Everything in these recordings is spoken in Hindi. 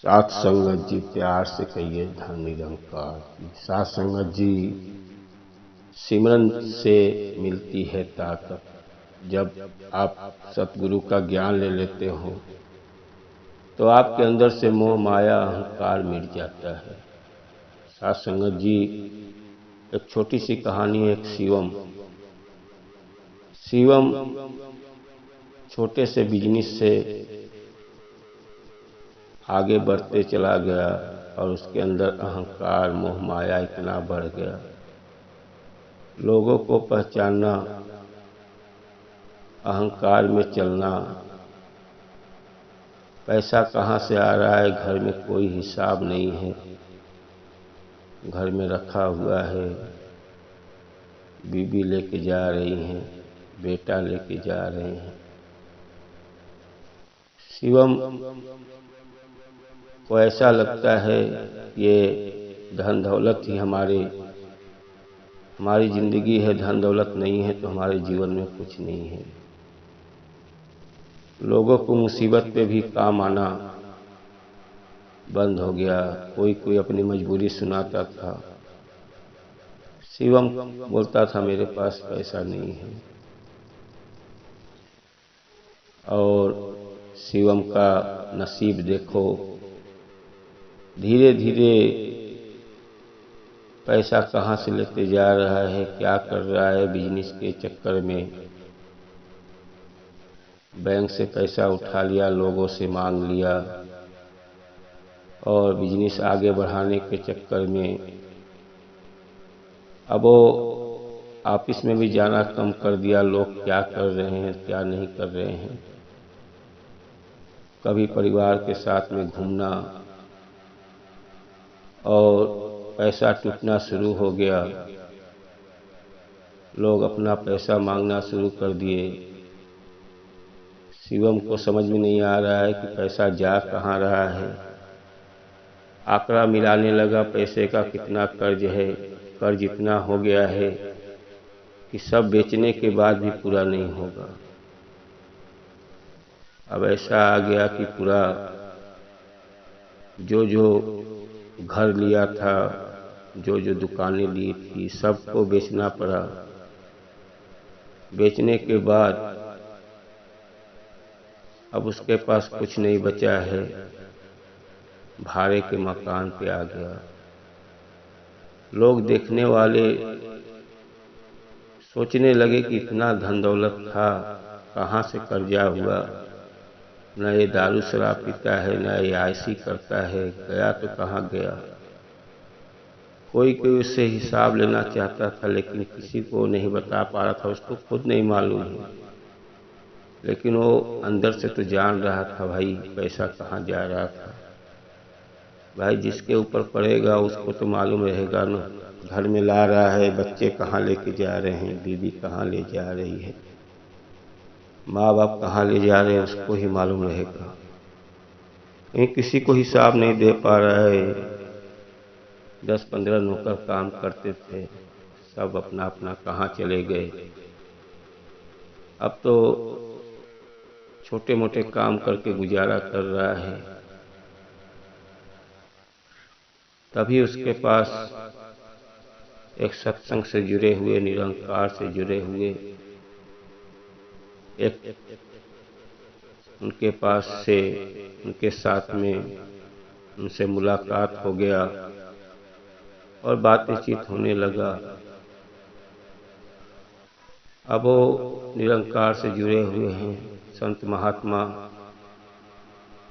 साथ संगत जी प्यार से कहिए धन निरंकार की। साथ संगत जी, सिमरन से मिलती है ताकत। जब आप सतगुरु का ज्ञान ले लेते हो तो आपके अंदर से मोह माया अहंकार मिट जाता है। साथ संगत जी, एक छोटी सी कहानी है। एक शिवम शिवम छोटे से बिजनेस से आगे बढ़ते चला गया और उसके अंदर अहंकार मोह माया इतना बढ़ गया। लोगों को पहचानना, अहंकार में चलना, पैसा कहाँ से आ रहा है घर में कोई हिसाब नहीं है। घर में रखा हुआ है, बीबी लेके जा रही हैं, बेटा लेके जा रहे हैं। शिवम को ऐसा लगता है ये धन दौलत ही हमारी जिंदगी है, धन दौलत नहीं है तो हमारे जीवन में कुछ नहीं है। लोगों को मुसीबत पे भी काम आना बंद हो गया। कोई कोई अपनी मजबूरी सुनाता था। शिवम बोलता था मेरे पास पैसा नहीं है। और शिवम का नसीब देखो, धीरे धीरे पैसा कहाँ से लेते जा रहा है, क्या कर रहा है। बिजनेस के चक्कर में बैंक से पैसा उठा लिया, लोगों से मांग लिया और बिजनेस आगे बढ़ाने के चक्कर में अब वो ऑफिस में भी जाना कम कर दिया। लोग क्या कर रहे हैं क्या नहीं कर रहे हैं। कभी परिवार के साथ में घूमना और पैसा टूटना शुरू हो गया। लोग अपना पैसा मांगना शुरू कर दिए। शिवम को समझ में नहीं आ रहा है कि पैसा जा कहाँ रहा है। आंकड़ा मिलाने लगा पैसे का, कितना कर्ज है। कर्ज इतना हो गया है कि सब बेचने के बाद भी पूरा नहीं होगा। अब ऐसा आ गया कि पूरा जो जो घर लिया था, जो जो दुकानें ली थी, सबको बेचना पड़ा। बेचने के बाद अब उसके पास कुछ नहीं बचा है। भाड़े के मकान पे आ गया। लोग देखने वाले सोचने लगे कि इतना धन दौलत था, कहाँ से कर्जा हुआ। न ये दारू शराब पीता है, न ये आयसी करता है, गया तो कहाँ गया। कोई कोई उससे हिसाब लेना चाहता था लेकिन किसी को नहीं बता पा रहा था, उसको खुद नहीं मालूम है। लेकिन वो अंदर से तो जान रहा था भाई पैसा कहाँ जा रहा था। भाई जिसके ऊपर पड़ेगा उसको तो मालूम रहेगा ना। घर में ला रहा है, बच्चे कहाँ लेके जा रहे हैं, बीवी कहाँ ले जा रही है, माँ बाप कहाँ ले जा रहे हैं, उसको ही मालूम रहेगा। कहीं किसी को हिसाब नहीं दे पा रहा है। 10-15 नौकर काम करते थे, सब अपना अपना कहाँ चले गए। अब तो छोटे मोटे काम करके गुजारा कर रहा है। तभी उसके पास एक सत्संग से जुड़े हुए, निरंकार से जुड़े हुए एक उनके पास से उनके साथ में उनसे मुलाकात हो गया और बातचीत होने लगा। अब वो निरंकार से जुड़े हुए हैं, संत महात्मा।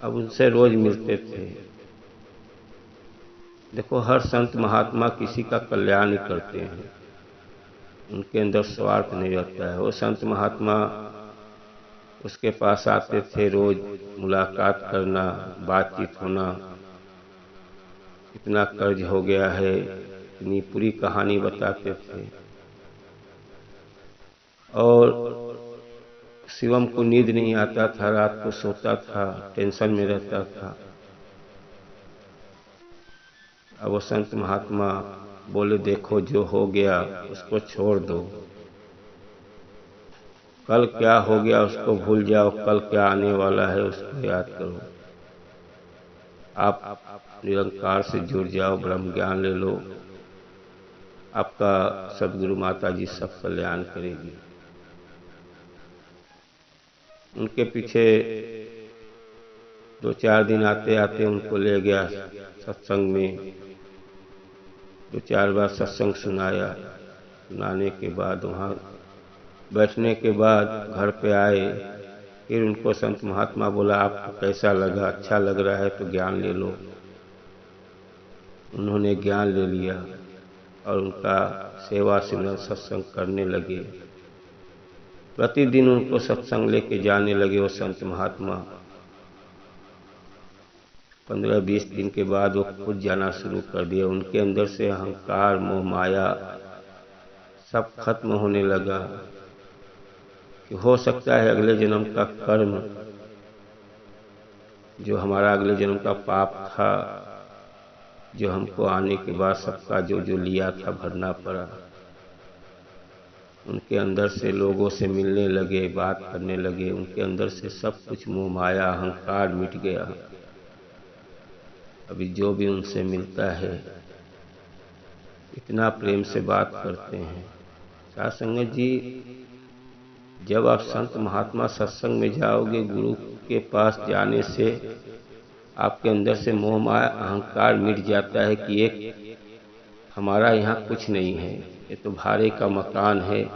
अब उनसे रोज मिलते थे। देखो, हर संत महात्मा किसी का कल्याण ही करते हैं, उनके अंदर स्वार्थ नहीं रहता है। वो संत महात्मा उसके पास आते थे, रोज मुलाकात करना, बातचीत होना। इतना कर्ज हो गया है, इतनी पूरी कहानी बताते थे। और शिवम को नींद नहीं आता था, रात को सोता था, टेंशन में रहता था। अब वो संत महात्मा बोले देखो जो हो गया उसको छोड़ दो, कल क्या हो गया उसको भूल जाओ, कल क्या आने वाला है उसको याद करो। आप निरंकार से जुड़ जाओ, ब्रह्म ज्ञान ले लो, आपका सदगुरु माता जी सब कल्याण करेगी। उनके पीछे 2-4 दिन आते आते उनको ले गया सत्संग में, 2-4 बार सत्संग सुनाया। सुनाने के बाद वहाँ बैठने के बाद घर पे आए, फिर उनको संत महात्मा बोला आपको कैसा लगा, अच्छा लग रहा है तो ज्ञान ले लो। उन्होंने ज्ञान ले लिया और उनका सेवा सिमरन सत्संग करने लगे। प्रतिदिन उनको सत्संग लेके जाने लगे वो संत महात्मा। 15-20 दिन के बाद वो खुद जाना शुरू कर दिया। उनके अंदर से अहंकार, मोह, माया सब खत्म होने लगा कि हो सकता है अगले जन्म का कर्म, जो हमारा अगले जन्म का पाप था, जो हमको आने के बाद सबका जो जो लिया था भरना पड़ा। उनके अंदर से लोगों से मिलने लगे, बात करने लगे, उनके अंदर से सब कुछ मोह माया अहंकार मिट गया। अभी जो भी उनसे मिलता है इतना प्रेम से बात करते हैं। साध संगत जी, जब आप संत महात्मा सत्संग में जाओगे, गुरु के पास जाने से आपके अंदर से मोह माया अहंकार मिट जाता है कि एक हमारा यहाँ कुछ नहीं है, ये तो भाड़े का मकान है,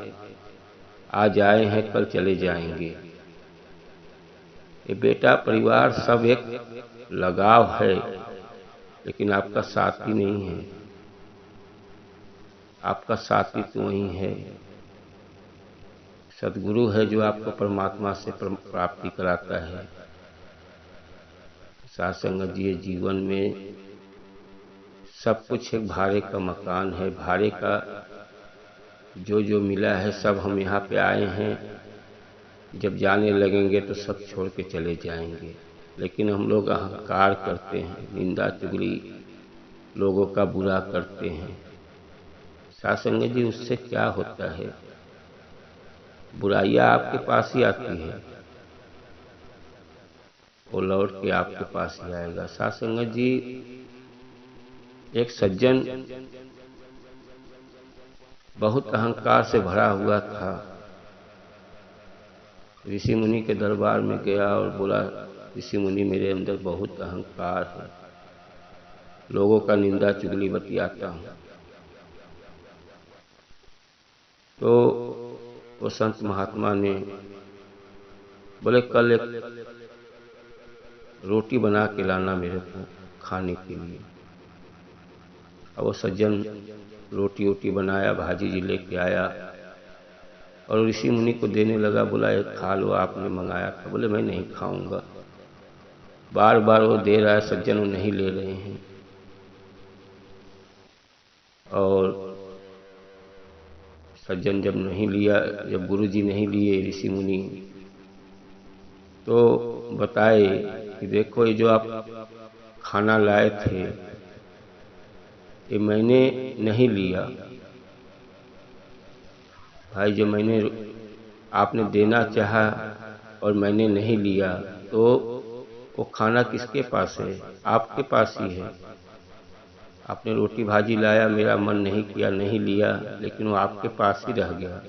आज आए हैं कल चले जाएंगे। ये बेटा परिवार सब एक लगाव है, लेकिन आपका साथी नहीं है। आपका साथी तो वही है, सदगुरु है जो आपको परमात्मा से प्राप्ति कराता है। साध संगत जी, जीवन में सब कुछ एक भाड़े का मकान है। भाड़े का जो जो मिला है सब हम यहाँ पे आए हैं, जब जाने लगेंगे तो सब छोड़ के चले जाएंगे। लेकिन हम लोग अहंकार करते हैं, निंदा चुगली लोगों का बुरा करते हैं। साध संगत जी, उससे क्या होता है? बुराइयां आपके पास ही आती है, वो लौट के आपके पास ही आएगा। साध संगत जी, एक सज्जन बहुत अहंकार से भरा हुआ था, ऋषि मुनि के दरबार में गया और बोला ऋषि मुनि, मेरे अंदर बहुत अहंकार है, लोगों का निंदा चुगली बतियाता हूँ। तो वो संत महात्मा ने बोले कल एक रोटी बना के लाना मेरे को खाने के लिए। और वो सज्जन रोटी वोटी बनाया, भाजी जी लेके आया और ऋषि मुनि को देने लगा। बोला ये खा लो, आपने मंगाया था। बोले मैं नहीं खाऊंगा। बार बार वो दे रहा है, सज्जन वो नहीं ले रहे हैं। और सज्जन जब नहीं लिया, जब गुरु जी नहीं लिए ऋषि मुनि, तो बताए कि देखो ये जो आप खाना लाए थे ये मैंने नहीं लिया। भाई, जो मैंने आपने देना चाहा और मैंने नहीं लिया, तो वो खाना किसके पास है? आपके पास ही है। आपने रोटी भाजी लाया, मेरा मन नहीं किया, नहीं लिया, लेकिन वो आपके पास ही रह गया।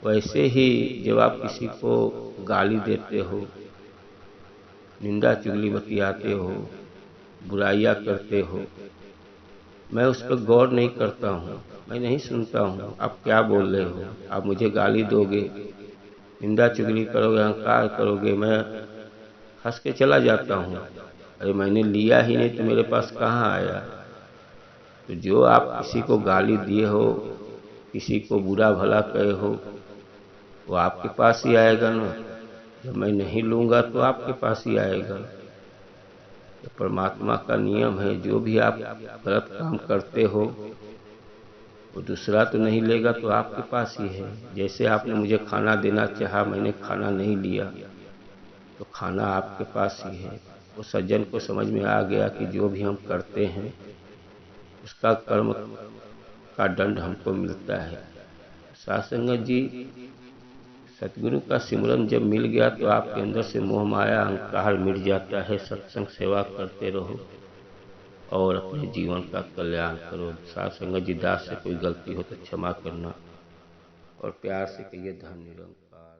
वैसे ही जब आप किसी को गाली देते हो, निंदा चुगली बतियाते हो, बुराइयां करते हो, मैं उस पर गौर नहीं करता हूँ, मैं नहीं सुनता हूँ आप क्या बोल रहे हो। आप मुझे गाली दोगे, निंदा चुगली करोगे, अहंकार करोगे, मैं हंस के चला जाता हूँ। अरे मैंने लिया ही नहीं तो मेरे पास कहाँ आया? तो जो आप किसी को गाली दिए हो, किसी को बुरा भला कहे हो, वो आपके पास ही आएगा ना। जब मैं नहीं लूँगा तो आपके पास ही आएगा। तो परमात्मा का नियम है, जो भी आप गलत काम करते हो वो दूसरा तो नहीं लेगा तो आपके पास ही है। जैसे आपने मुझे खाना देना चाहा, मैंने खाना नहीं लिया, तो खाना आपके पास ही है। वो सज्जन को समझ में आ गया कि जो भी हम करते हैं उसका कर्म का दंड हमको मिलता है। साध संगत जी, सतगुरु का सिमरन जब मिल गया तो आपके अंदर से मोह माया अहंकार मिट जाता है। सत्संग सेवा करते रहो और अपने जीवन का कल्याण करो। साध संगत जी, दास से कोई गलती हो तो क्षमा करना और प्यार से कहिए धन्य निरंकार।